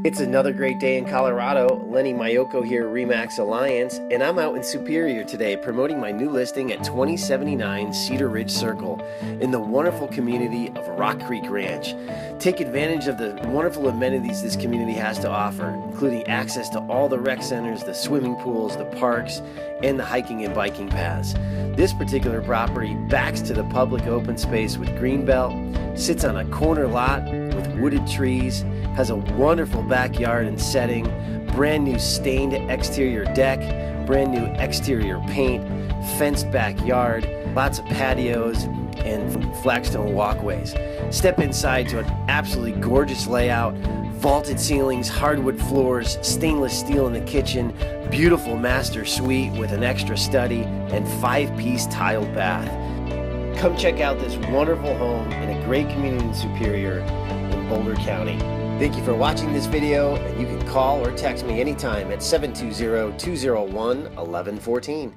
It's another great day in Colorado. Lenny Mayoko here, Remax Alliance, and I'm out in Superior today promoting my new listing at 2079 Cedar Ridge Circle in the wonderful community of Rock Creek Ranch. Take advantage of the wonderful amenities this community has to offer, including access to all the rec centers, the swimming pools, the parks, and the hiking and biking paths. This particular property backs to the public open space with greenbelt, sits on a corner lot with wooded trees, has a wonderful backyard and setting, brand new stained exterior deck, brand new exterior paint, fenced backyard, lots of patios and flagstone walkways. Step inside to an absolutely gorgeous layout, vaulted ceilings, hardwood floors, stainless steel in the kitchen, beautiful master suite with an extra study, and 5-piece tiled bath. Come check out this wonderful home in a great community in Superior in Boulder County. Thank you for watching this video, and you can call or text me anytime at 720-201-1114.